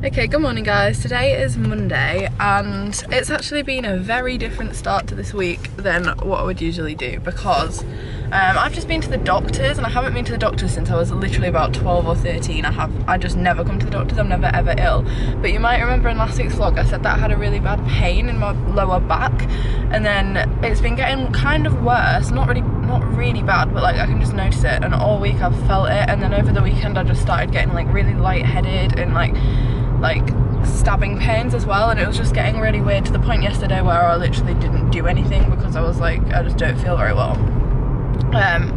Okay, good morning guys. Today is Monday and it's actually been a very different start to this week than what I would usually do because I've just been to the doctors, and I haven't been to the doctors since I was literally about 12 or 13. I just never come to the doctors. I'm never ever ill. But you might remember in last week's vlog I said that I had a really bad pain in my lower back, and then it's been getting kind of worse. Not really bad, but like I can just notice it, and all week I've felt it. And then over the weekend I just started getting like really lightheaded and like stabbing pains as well, and it was just getting really weird to the point yesterday where I literally didn't do anything because I was like, I just don't feel very well,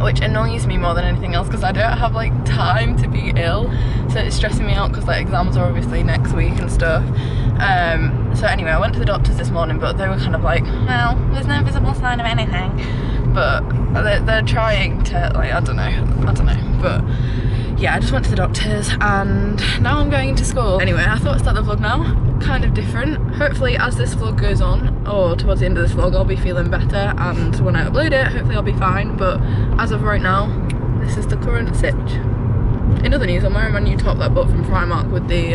which annoys me more than anything else because I don't have like time to be ill, so it's stressing me out because like exams are obviously next week and stuff. So anyway, I went to the doctors this morning, but they were kind of like, well, there's no visible sign of anything, but they're trying to, like, I don't know, but yeah, I just went to the doctors and now I'm going into school. Anyway, I thought I'd start the vlog now, kind of different. Hopefully as this vlog goes on, or towards the end of this vlog, I'll be feeling better, and when I upload it, hopefully I'll be fine. But as of right now, this is the current sitch. In other news, I'm wearing my new top that I bought from Primark with the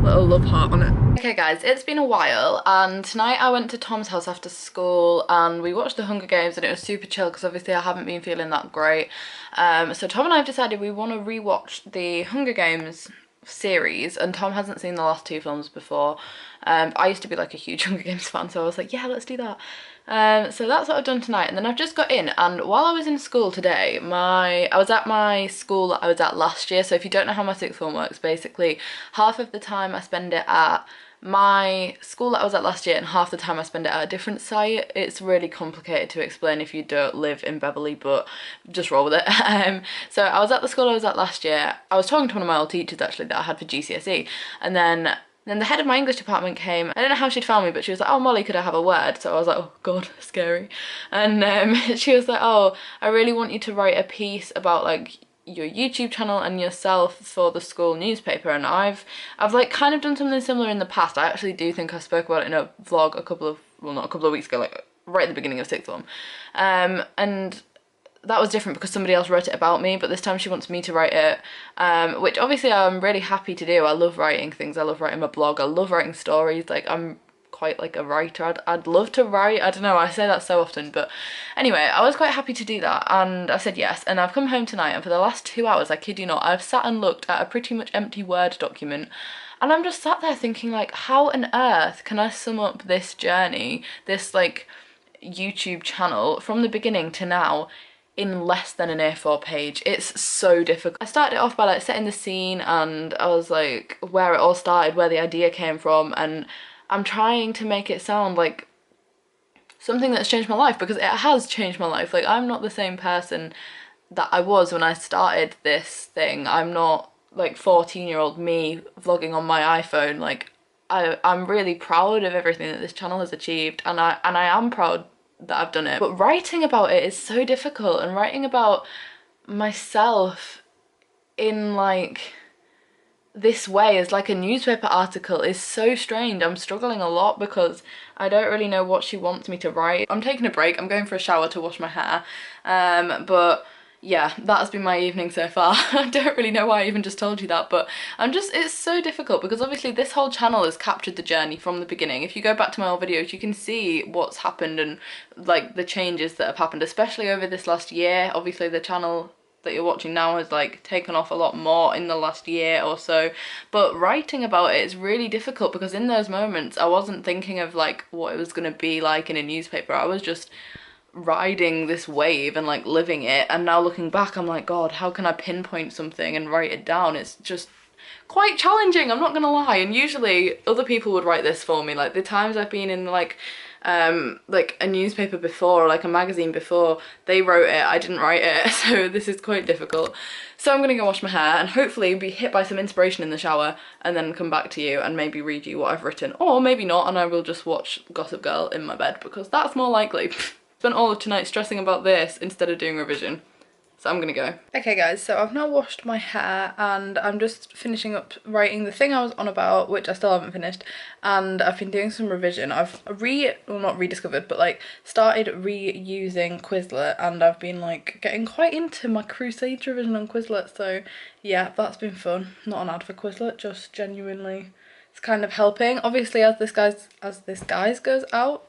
little love heart on it. Okay guys, it's been a while, and tonight I went to Tom's house after school and we watched the Hunger Games, and it was super chill because obviously I haven't been feeling that great. So Tom and I have decided we want to rewatch the Hunger Games series, and Tom hasn't seen the last two films before. I used to be like a huge Hunger Games fan, so I was like, yeah, let's do that. So that's what I've done tonight, and then I've just got in, and while I was in school today, I was at my school that I was at last year. So if you don't know how my sixth form works, basically half of the time I spend it at my school that I was at last year and half the time I spend it at a different site. It's really complicated to explain if you don't live in Beverley, but just roll with it. So I was at the school I was at last year. I was talking to one of my old teachers actually that I had for GCSE, and then the head of my English department came. I don't know how she'd found me, but she was like, oh Molly, could I have a word? So I was like, oh god, scary. And she was like, oh, I really want you to write a piece about like your YouTube channel and yourself for the school newspaper. And I've like kind of done something similar in the past. I actually do think I spoke about it in a vlog not a couple of weeks ago, like right at the beginning of sixth form. And that was different because somebody else wrote it about me, but this time she wants me to write it, which obviously I'm really happy to do. I love writing things. I love writing my blog. I love writing stories. Like, I'm quite like a writer. I'd love to write. I don't know, I say that so often, but anyway, I was quite happy to do that, and I said yes. And I've come home tonight, and for the last 2 hours, I kid you not, I've sat and looked at a pretty much empty Word document, and I'm just sat there thinking, like, how on earth can I sum up this journey, this like YouTube channel from the beginning to now in less than an A4 page? It's so difficult. I started it off by like setting the scene, and I was like where it all started, where the idea came from, and I'm trying to make it sound like something that's changed my life, because it has changed my life. Like, I'm not the same person that I was when I started this thing. I'm not like 14-year-old me vlogging on my iPhone. Like, I'm really proud of everything that this channel has achieved, and I am proud that I've done it. But writing about it is so difficult, and writing about myself in like this way as like a newspaper article is so strange. I'm struggling a lot because I don't really know what she wants me to write. I'm taking a break. I'm going for a shower to wash my hair, but yeah, that has been my evening so far. I don't really know why I even just told you that, but it's so difficult because obviously this whole channel has captured the journey from the beginning. If you go back to my old videos, you can see what's happened and like the changes that have happened, especially over this last year. Obviously the channel that you're watching now has like taken off a lot more in the last year or so, but writing about it is really difficult because in those moments I wasn't thinking of like what it was going to be like in a newspaper. I was just riding this wave and like living it, and now looking back I'm like, god, how can I pinpoint something and write it down? It's just quite challenging, I'm not gonna lie. And usually other people would write this for me. Like the times I've been in like a newspaper before, or like a magazine before, they wrote it, I didn't write it, so this is quite difficult. So I'm gonna go wash my hair and hopefully be hit by some inspiration in the shower, and then come back to you and maybe read you what I've written, or maybe not, and I will just watch Gossip Girl in my bed because that's more likely. Spent all of tonight stressing about this instead of doing revision. So I'm gonna go. Okay guys, so I've now washed my hair and I'm just finishing up writing the thing I was on about, which I still haven't finished, and I've been doing some revision. I've not rediscovered, but like started reusing Quizlet, and I've been like getting quite into my Crusades revision on Quizlet, so yeah, that's been fun. Not an ad for Quizlet, just genuinely it's kind of helping. Obviously, as this goes out,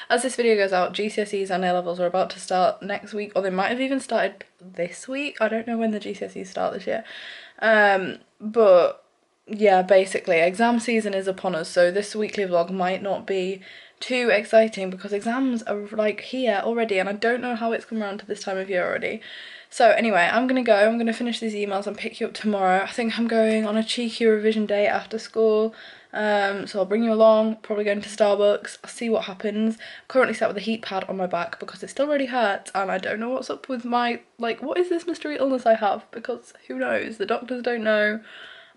as this video goes out, GCSEs and A-levels are about to start next week, or they might have even started this week. I don't know when the GCSEs start this year. But yeah, basically exam season is upon us, so this weekly vlog might not be too exciting because exams are like here already, and I don't know how it's come around to this time of year already. So anyway, I'm gonna finish these emails and pick you up tomorrow. I think I'm going on a cheeky revision day after school, so I'll bring you along, probably going to Starbucks. I'll see what happens. Currently sat with a heat pad on my back because it still really hurts, and I don't know what's up with my, like, what is this mystery illness I have, because who knows, the doctors don't know.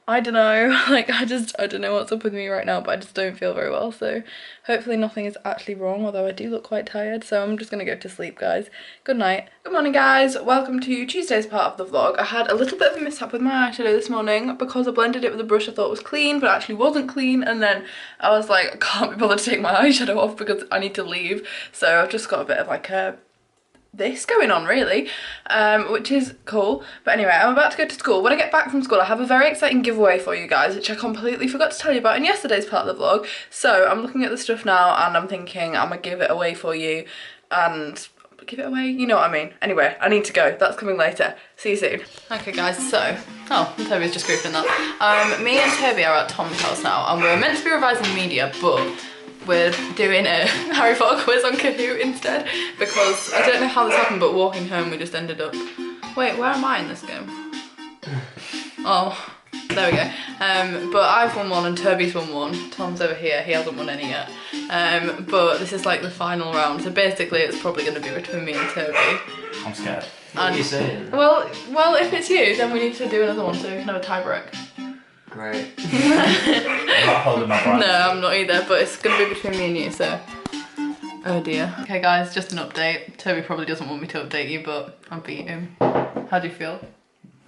I don't know, like I don't know what's up with me right now, but I just don't feel very well, so hopefully nothing is actually wrong, although I do look quite tired, so I'm just gonna go to sleep, guys. Good night. Good morning, guys. Welcome to Tuesday's part of the vlog. I had a little bit of a mishap with my eyeshadow this morning because I blended it with a brush I thought was clean, but actually wasn't clean, and then I was like, I can't be bothered to take my eyeshadow off because I need to leave, so I've just got a bit of like this going on really, which is cool. But anyway, I'm about to go to school. When I get back from school, I have a very exciting giveaway for you guys, which I completely forgot to tell you about in yesterday's part of the vlog. So I'm looking at the stuff now and I'm thinking I'm gonna give it away for you, and give it away, you know what I mean. Anyway, I need to go. That's coming later. See you soon. Okay guys, so, oh, Toby's just goofing that. Me and Toby are at Tom's house now, and we're meant to be revising media, but we're doing a Harry Potter quiz on Kahoot instead, because I don't know how this happened, but walking home we just ended up, wait, where am I in this game? Oh, there we go. But I've won one and Toby's won one. Tom's over here, he hasn't won any yet. But this is like the final round, so basically it's probably going to be between me and Toby. I'm scared. What are you saying? Well, if it's you, then we need to do another one so we can have a tie break. Great. I'm not holding my breath. No, I'm not either, but it's going to be between me and you, so. Oh dear. Okay guys, just an update. Toby probably doesn't want me to update you, but I beat him. How do you feel?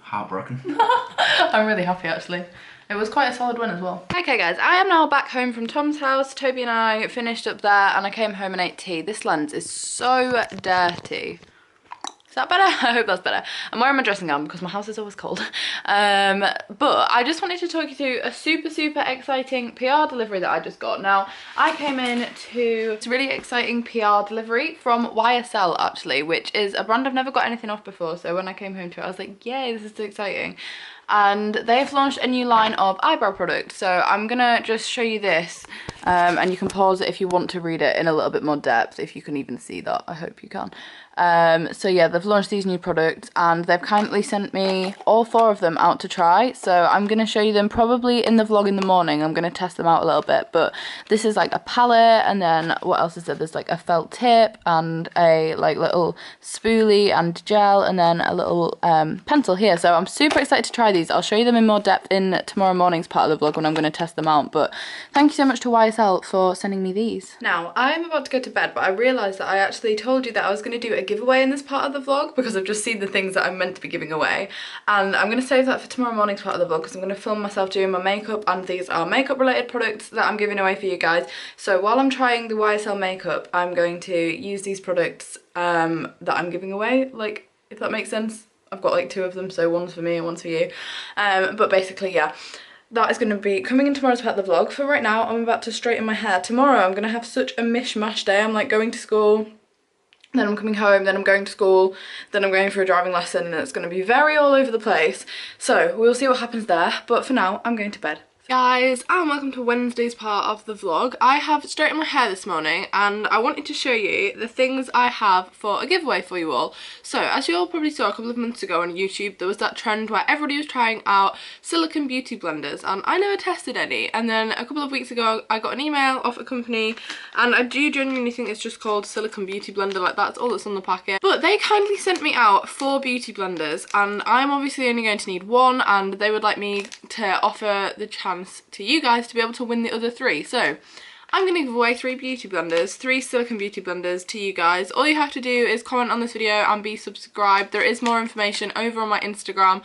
Heartbroken. I'm really happy actually. It was quite a solid win as well. Okay guys, I am now back home from Tom's house. Toby and I finished up there and I came home and ate tea. This lens is so dirty. Is that better? I hope that's better. I'm wearing my dressing gown because my house is always cold. But I just wanted to talk you through a super exciting PR delivery that I just got. Now, I came in to a really exciting PR delivery from YSL actually, which is a brand I've never got anything off before. So when I came home to it, I was like, yay, this is so exciting. And they've launched a new line of eyebrow products. So I'm gonna just show you this, and you can pause it if you want to read it in a little bit more depth, if you can even see that. I hope you can. So yeah, they've launched these new products and they've kindly sent me all 4 of them out to try. So I'm going to show you them probably in the vlog in the morning. I'm going to test them out a little bit, but this is like a palette, and then what else is there? There's like a felt tip and a like little spoolie and gel, and then a little pencil here. So I'm super excited to try these. I'll show you them in more depth in tomorrow morning's part of the vlog when I'm going to test them out, but thank you so much to YSL for sending me these. Now, I'm about to go to bed, but I realised that I actually told you that I was going to do a giveaway in this part of the vlog because I've just seen the things that I'm meant to be giving away, and I'm going to save that for tomorrow morning's part of the vlog because I'm going to film myself doing my makeup, and these are makeup related products that I'm giving away for you guys. So while I'm trying the YSL makeup, I'm going to use these products that I'm giving away, like, if that makes sense. I've got like 2 of them, so one's for me and one's for you, but basically yeah, that is going to be coming in tomorrow's part of the vlog. For right now, I'm about to straighten my hair. Tomorrow I'm going to have such a mishmash day. I'm like going to school, then I'm coming home, then I'm going to school, then I'm going for a driving lesson, and it's going to be very all over the place. So we'll see what happens there, but for now I'm going to bed. Guys, and welcome to Wednesday's part of the vlog. I have straightened my hair this morning and I wanted to show you the things I have for a giveaway for you all. So as you all probably saw a couple of months ago on YouTube, there was that trend where everybody was trying out silicone beauty blenders, and I never tested any, and then a couple of weeks ago I got an email off a company, and I do genuinely think it's just called silicone beauty blender, like that's all that's on the packet, but they kindly sent me out 4 beauty blenders, and I'm obviously only going to need 1, and they would like me to offer the chance to you guys to be able to win the other 3. So I'm going to give away 3 beauty blenders, 3 silicone beauty blenders to you guys. All you have to do is comment on this video and be subscribed. There is more information over on my Instagram,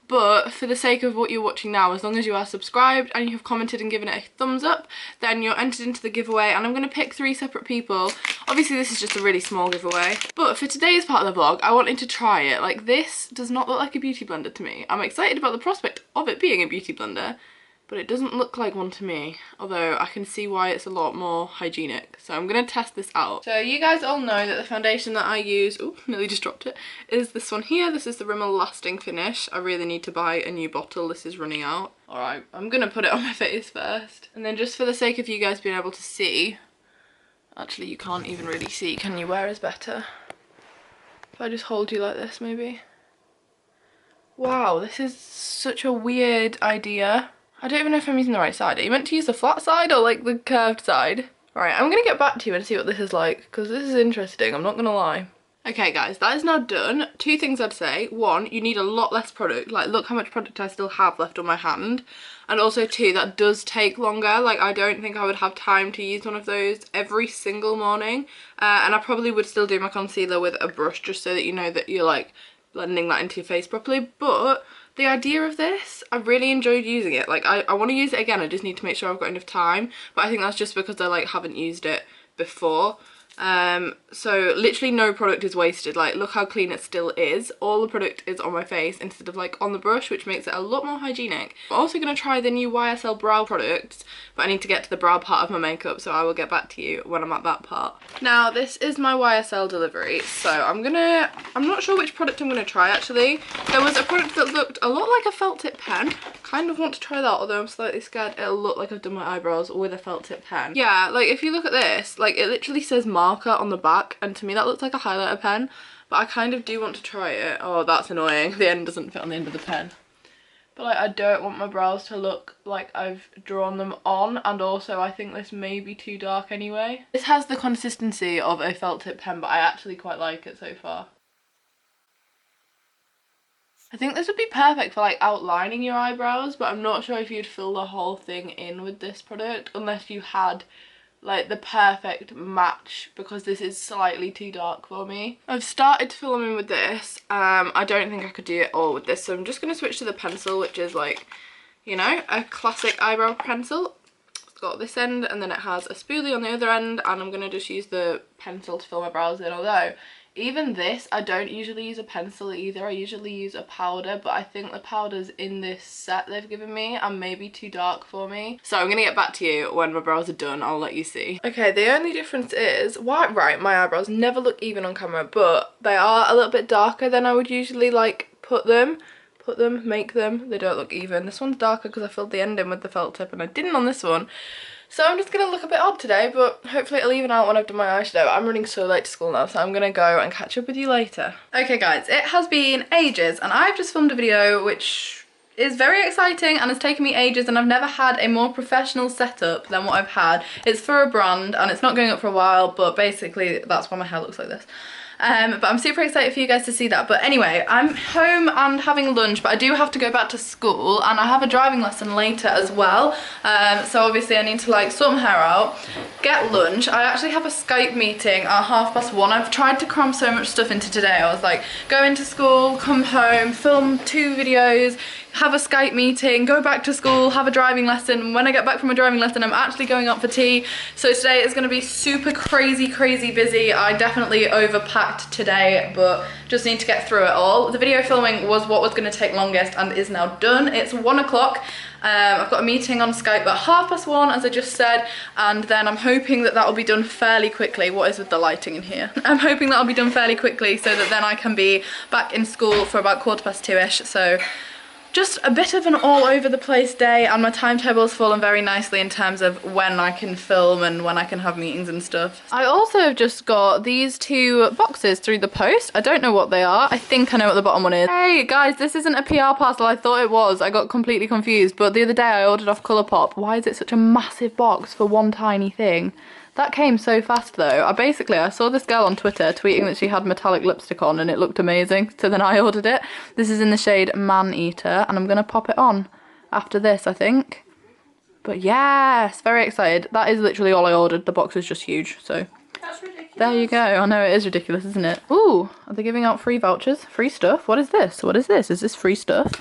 but for the sake of what you're watching now, as long as you are subscribed and you have commented and given it a thumbs up, then you're entered into the giveaway, and I'm going to pick 3 separate people. Obviously this is just a really small giveaway, but for today's part of the vlog I wanted to try it. Like, this does not look like a beauty blender to me. I'm excited about the prospect of it being a beauty blender. but it doesn't look like one to me, although I can see why it's a lot more hygienic. So I'm going to test this out. So you guys all know that the foundation that I use, oh, nearly just dropped it, is this one here. This is the Rimmel Lasting Finish. I really need to buy a new bottle. This is running out. Alright, I'm going to put it on my face first. And then just for the sake of you guys being able to see, actually you can't even really see, can you? Where is better? If I just hold you like this maybe. Wow, this is such a weird idea. I don't even know if I'm using the right side. Are you meant to use the flat side or like the curved side? Right, I'm gonna get back to you and see what this is like, because this is interesting, I'm not gonna lie. Okay guys, that is now done. Two things I'd say. One, you need a lot less product. Like, look how much product I still have left on my hand. And also two, that does take longer. Like, I don't think I would have time to use one of those every single morning. And I probably would still do my concealer with a brush, just so that you know that you're like blending that into your face properly. But the idea of this, I really enjoyed using it. Like, I want to use it again, I just need to make sure I've got enough time. But I think that's just because I like haven't used it before. So literally no product is wasted. Like, look how clean it still is. All the product is on my face instead of like on the brush, which makes it a lot more hygienic. I'm also going to try the new YSL brow products, but I need to get to the brow part of my makeup, so I will get back to you when I'm at that part. Now this is my YSL delivery, so I'm not sure which product I'm gonna try actually. There was a product that looked a lot like a felt tip pen. Kind of want to try that, although I'm slightly scared it'll look like I've done my eyebrows with a felt tip pen. Yeah, like if you look at this, like it literally says marker on the back, and to me that looks like a highlighter pen, but I kind of do want to try it. Oh, that's annoying. The end doesn't fit on the end of the pen. But like, I don't want my brows to look like I've drawn them on, and also I think this may be too dark anyway. This has the consistency of a felt tip pen, but I actually quite like it so far. I think this would be perfect for like outlining your eyebrows, but I'm not sure if you'd fill the whole thing in with this product unless you had like the perfect match, because this is slightly too dark for me. I've started to fill them in with this. I don't think I could do it all with this, so I'm just going to switch to the pencil, which is like, you know, a classic eyebrow pencil. It's got this end and then it has a spoolie on the other end, and I'm going to just use the pencil to fill my brows in, although even this, I don't usually use a pencil either. I usually use a powder, but I think the powders in this set they've given me are maybe too dark for me. So I'm going to get back to you when my brows are done. I'll let you see. Okay, the only difference is, right, my eyebrows never look even on camera, but they are a little bit darker than I would usually like make them. They don't look even. This one's darker because I filled the end in with the felt tip and I didn't on this one. So I'm just going to look a bit odd today, but hopefully it'll even out when I've done my eyeshadow. I'm running so late to school now, so I'm going to go and catch up with you later. Okay guys, it has been ages and I've just filmed a video which is very exciting and has taken me ages, and I've never had a more professional setup than what I've had. It's for a brand and it's not going up for a while, but basically that's why my hair looks like this. But I'm super excited for you guys to see that. But anyway, I'm home and having lunch, but I do have to go back to school and I have a driving lesson later as well. So obviously I need to like sort my hair out, get lunch. I actually have a Skype meeting at 1:30. I've tried to cram so much stuff into today. I was like, go into school, come home, film 2 videos, have a Skype meeting, go back to school, have a driving lesson. When I get back from a driving lesson, I'm actually going out for tea. So today is going to be super crazy busy. I definitely overpacked today, but just need to get through it all. The video filming was what was going to take longest and is now done. It's 1 o'clock. I've got a meeting on Skype at 1:30, as I just said, and then I'm hoping that will be done fairly quickly. What is with the lighting in here? I'm hoping that'll be done fairly quickly so that then I can be back in school for about 2:45-ish. So just a bit of an all over the place day, and my timetable's fallen very nicely in terms of when I can film and when I can have meetings and stuff. I also have just got these 2 boxes through the post. I don't know what they are. I think I know what the bottom one is. Hey guys, this isn't a PR parcel. I thought it was. I got completely confused, but the other day I ordered off Colourpop. Why is it such a massive box for one tiny thing? That came so fast though. I saw this girl on Twitter tweeting that she had metallic lipstick on and it looked amazing, so then I ordered it. This is in the shade Man Eater and I'm gonna pop it on after this, I think. But yes, very excited. That is literally all I ordered. The box is just huge, so that's ridiculous. There you go. I know it is ridiculous, isn't it? Ooh, are they giving out free vouchers? Free stuff? What is this? What is this? Is this free stuff?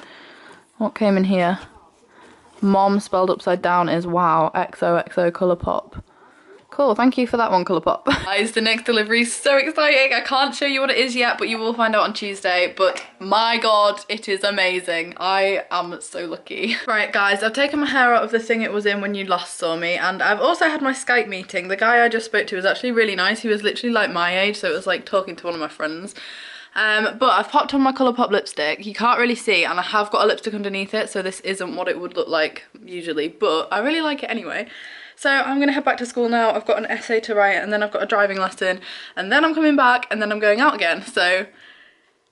What came in here? Mom spelled upside down is wow. XOXO Colourpop. Cool, thank you for that one, Colourpop. Guys, the next delivery is so exciting. I can't show you what it is yet, but you will find out on Tuesday. But my God, it is amazing. I am so lucky. Right, guys, I've taken my hair out of the thing it was in when you last saw me, and I've also had my Skype meeting. The guy I just spoke to was actually really nice. He was literally like my age, so it was like talking to one of my friends. But I've popped on my Colourpop lipstick. You can't really see, and I have got a lipstick underneath it, so this isn't what it would look like usually, but I really like it anyway. So I'm gonna head back to school now. I've got an essay to write, and then I've got a driving lesson, and then I'm coming back, and then I'm going out again. So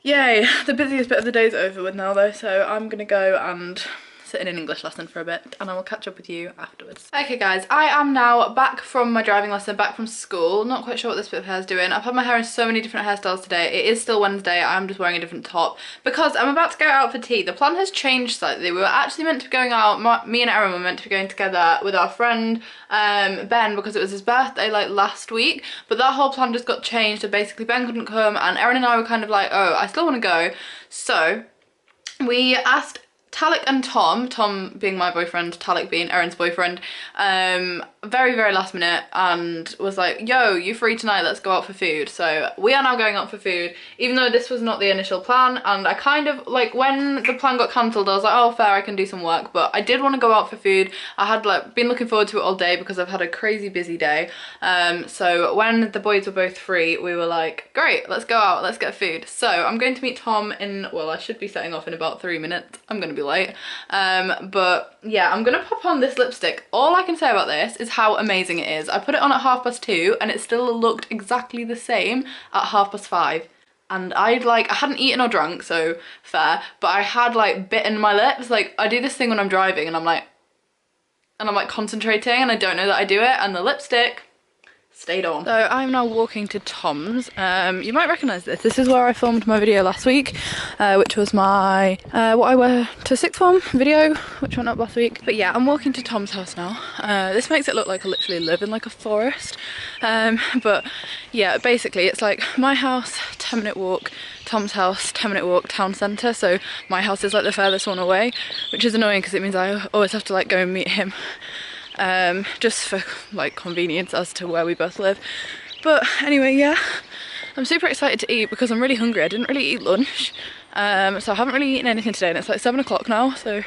yay, the busiest bit of the day's over with now though, so I'm gonna go and sit in an English lesson for a bit, and I will catch up with you afterwards. Okay guys, I am now back from my driving lesson, back from school. Not quite sure what this bit of hair is doing. I've had my hair in so many different hairstyles today. It is still Wednesday. I'm just wearing a different top because I'm about to go out for tea. The plan has changed slightly. We were actually meant to be going out, me and Erin were meant to be going together with our friend Ben, because it was his birthday like last week, but that whole plan just got changed, and basically Ben couldn't come, and Erin and I were kind of like, oh, I still want to go. So we asked Talik and Tom being my boyfriend, Talik being Erin's boyfriend, very, very last minute, and was like, yo, you free tonight, let's go out for food. So we are now going out for food, even though this was not the initial plan, and I kind of, like, when the plan got cancelled, I was like, oh, fair, I can do some work, but I did want to go out for food. I had, like, been looking forward to it all day because I've had a crazy busy day, so when the boys were both free, we were like, great, let's go out, let's get food. So I'm going to meet Tom in, well, I should be setting off in about 3 minutes. I'm going to be late, but yeah, I'm gonna pop on this lipstick. All I can say about this is how amazing it is. I put it on at 2:30 and it still looked exactly the same at 5:30. And I hadn't eaten or drunk, so fair, but I had like bitten my lips. Like, I do this thing when I'm driving and I'm like concentrating and I don't know that I do it, and the lipstick stayed on. So I'm now walking to Tom's. You might recognise this. This is where I filmed my video last week, which was my what I wear to sixth form video, which went up last week. But yeah, I'm walking to Tom's house now. This makes it look like I literally live in like a forest. But yeah, basically it's like my house, 10-minute walk, Tom's house, 10-minute walk, town centre. So my house is like the furthest one away, which is annoying because it means I always have to like go and meet him. Just for like convenience as to where we both live. But anyway, yeah, I'm super excited to eat because I'm really hungry. I didn't really eat lunch, so I haven't really eaten anything today, and it's like 7 o'clock now, so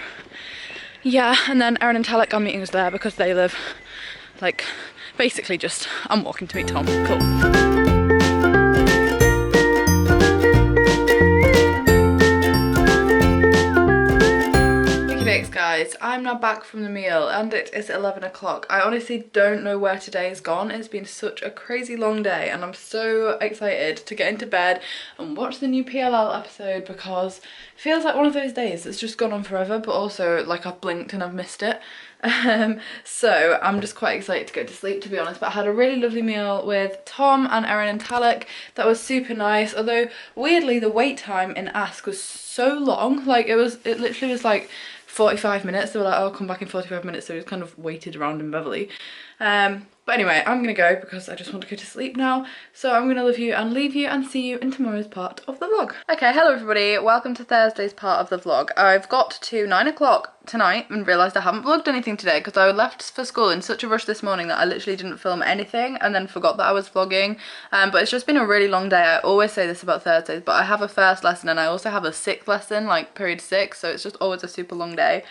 yeah. And then Erin and Talik are meeting us there because they live like basically just, I'm walking to meet Tom. Cool. Guys, I'm now back from the meal and it is 11 o'clock. I honestly don't know where today's gone. It's been such a crazy long day and I'm so excited to get into bed and watch the new PLL episode because it feels like one of those days that's just gone on forever, but also like I've blinked and I've missed it. So I'm just quite excited to go to sleep, to be honest. But I had a really lovely meal with Tom and Erin and Talik. That was super nice, although weirdly the wait time in Ask was so long. Like it literally was like 45 minutes. They were like, oh, I'll come back in 45 minutes, so we just kind of waited around in Beverley. But anyway, I'm gonna go because I just want to go to sleep now. So I'm gonna leave you and see you in tomorrow's part of the vlog. Okay, hello everybody, welcome to Thursday's part of the vlog. I've got to 9 o'clock tonight and realised I haven't vlogged anything today because I left for school in such a rush this morning that I literally didn't film anything and then forgot that I was vlogging. But it's just been a really long day. I always say this about Thursdays, but I have a first lesson and I also have a sixth lesson, like period 6, so it's just always a super long day.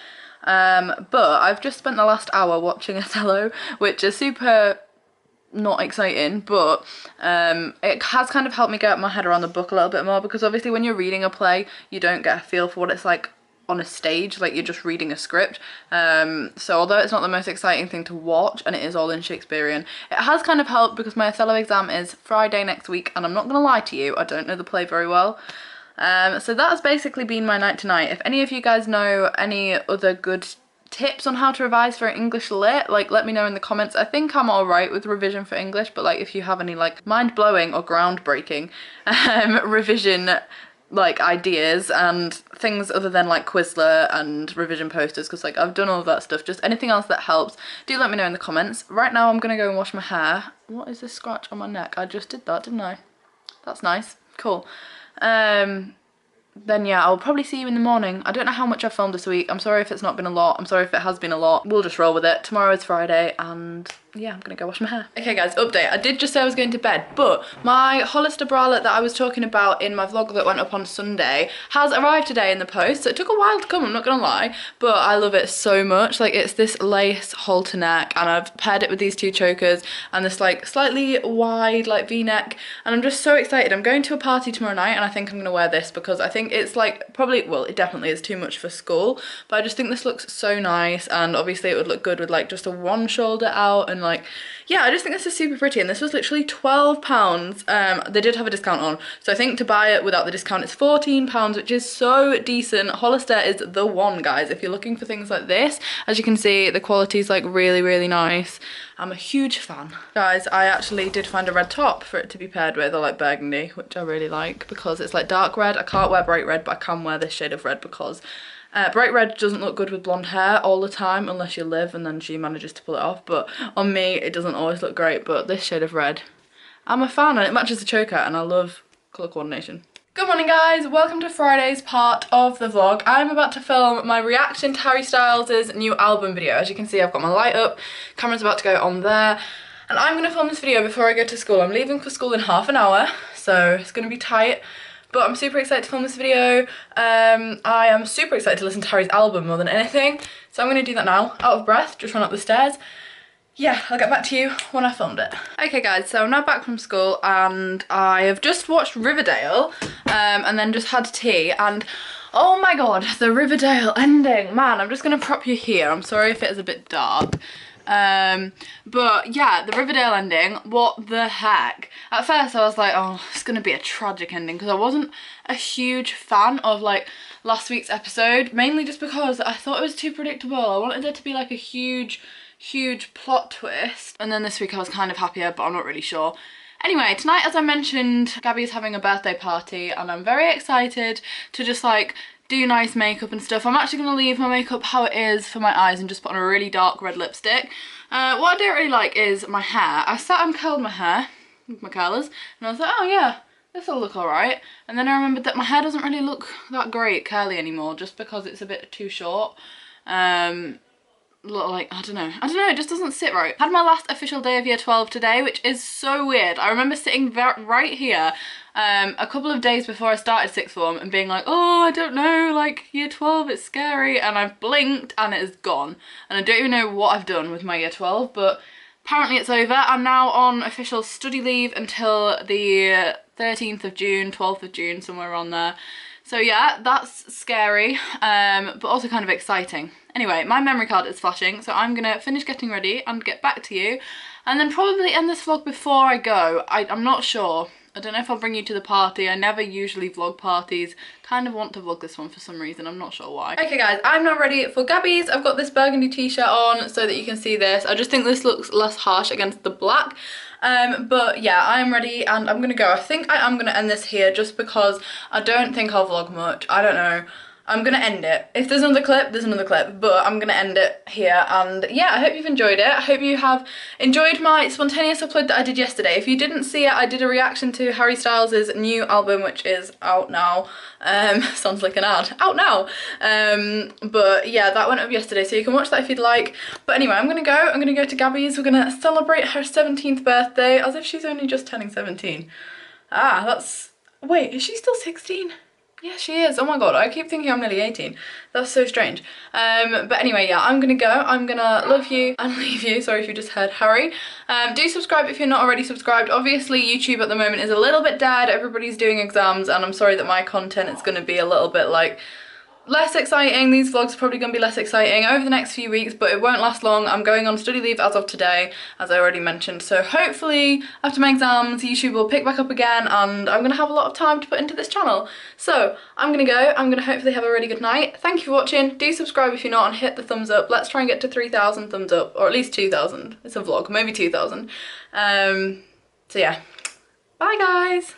But I've just spent the last hour watching Othello, which is super not exciting, but it has kind of helped me get my head around the book a little bit more, because obviously when you're reading a play you don't get a feel for what it's like on a stage, like you're just reading a script. So although it's not the most exciting thing to watch and it is all in Shakespearean, it has kind of helped because my Othello exam is Friday next week and I'm not gonna lie to you, I don't know the play very well. So that's basically been my night tonight. If any of you guys know any other good tips on how to revise for English lit, like let me know in the comments. I think I'm alright with revision for English, but like if you have any like mind-blowing or groundbreaking revision like ideas and things other than like Quizlet and revision posters, because like I've done all of that stuff, just anything else that helps, do let me know in the comments. Right now I'm gonna go and wash my hair. What is this scratch on my neck? I just did that, didn't I? That's nice. Cool. Then yeah, I'll probably see you in the morning. I don't know how much I've filmed this week. I'm sorry if it's not been a lot. I'm sorry if it has been a lot. We'll just roll with it. Tomorrow is Friday and yeah, I'm gonna go wash my hair. Okay guys, update. I did just say I was going to bed, but my Hollister bralette that I was talking about in my vlog that went up on Sunday has arrived today in the post. So it took a while to come, I'm not gonna lie, but I love it so much. Like, it's this lace halter neck, and I've paired it with these two chokers and this like slightly wide like v-neck, and I'm just so excited. I'm going to a party tomorrow night, and I think I'm gonna wear this because I think it's like probably, well, it definitely is too much for school, but I just think this looks so nice, and obviously it would look good with like just a one shoulder out, and like, yeah, I just think this is super pretty. And this was literally £12. They did have a discount on, so I think to buy it without the discount it's £14, which is so decent. Hollister is the one, guys, if you're looking for things like this. As you can see, the quality is like really, really nice. I'm a huge fan. Guys, I actually did find a red top for it to be paired with, or like burgundy, which I really like because it's like dark red. I can't wear bright red, but I can wear this shade of red because bright red doesn't look good with blonde hair all the time unless you live and then she manages to pull it off, but on me it doesn't always look great. But this shade of red, I'm a fan, and it matches the choker, and I love colour coordination. Good morning guys, welcome to Friday's part of the vlog. I'm about to film my reaction to Harry Styles' new album video. As you can see, I've got my light up, camera's about to go on there, and I'm going to film this video before I go to school. I'm leaving for school in half an hour, so it's going to be tight. But I'm super excited to film this video. I am super excited to listen to Harry's album more than anything. So I'm going to do that now, out of breath, just run up the stairs. Yeah, I'll get back to you when I filmed it. Okay guys, so I'm now back from school, and I have just watched Riverdale and then just had tea, and oh my god, the Riverdale ending. Man, I'm just going to prop you here. I'm sorry if it is a bit dark. But yeah, the Riverdale ending, what the heck. At first I was like, oh, it's gonna be a tragic ending, because I wasn't a huge fan of like last week's episode, mainly just because I thought it was too predictable. I wanted there to be like a huge plot twist, and then this week I was kind of happier, but I'm not really sure. Anyway, tonight, as I mentioned, Gabby is having a birthday party, and I'm very excited to just like do nice makeup and stuff. I'm actually going to leave my makeup how it is for my eyes and just put on a really dark red lipstick. What I don't really like is my hair. I sat and curled my hair with my curlers, and I was like, oh yeah, this will look alright. And then I remembered that my hair doesn't really look that great curly anymore, just because it's a bit too short. Look like, I don't know, it just doesn't sit right. I had my last official day of year 12 today, which is so weird. I remember sitting right here a couple of days before I started sixth form and being like, oh, I don't know, like year 12, it's scary, and I've blinked and it is gone, and I don't even know what I've done with my year 12, but apparently it's over. I'm now on official study leave until the 13th of June, 12th of June, somewhere around there. So yeah, that's scary, but also kind of exciting. Anyway, my memory card is flashing, so I'm gonna finish getting ready and get back to you, and then probably end this vlog before I go. I'm not sure. I don't know if I'll bring you to the party. I never usually vlog parties. Kind of want to vlog this one for some reason. I'm not sure why. Okay guys, I'm now ready for Gabby's. I've got this burgundy t-shirt on so that you can see this. I just think this looks less harsh against the black. But yeah, I am ready and I'm gonna go. I think I am gonna end this here just because I don't think I'll vlog much. I don't know. I'm gonna end it. If there's another clip, there's another clip, but I'm gonna end it here. And yeah, I hope you've enjoyed it. I hope you have enjoyed my spontaneous upload that I did yesterday. If you didn't see it, I did a reaction to Harry Styles' new album, which is out now. Sounds like an ad. Out now. But yeah, that went up yesterday, so you can watch that if you'd like. But anyway, I'm gonna go to Gabby's. We're gonna celebrate her 17th birthday, as if she's only just turning 17. Ah, that's, wait, is she still 16? Yeah, she is. Oh my god, I keep thinking I'm nearly 18. That's so strange. But anyway, yeah, I'm gonna go. I'm gonna love you and leave you. Sorry if you just heard Harry. Do subscribe if you're not already subscribed. Obviously, YouTube at the moment is a little bit dead. Everybody's doing exams, and I'm sorry that my content is gonna be a little bit like less exciting. These vlogs are probably going to be less exciting over the next few weeks, but it won't last long. I'm going on study leave as of today, as I already mentioned, so hopefully after my exams YouTube will pick back up again and I'm going to have a lot of time to put into this channel. So I'm going to go. I'm going to hopefully have a really good night. Thank you for watching. Do subscribe if you're not, and hit the thumbs up. Let's try and get to 3,000 thumbs up, or at least 2,000. It's a vlog, maybe 2,000. So yeah, bye guys.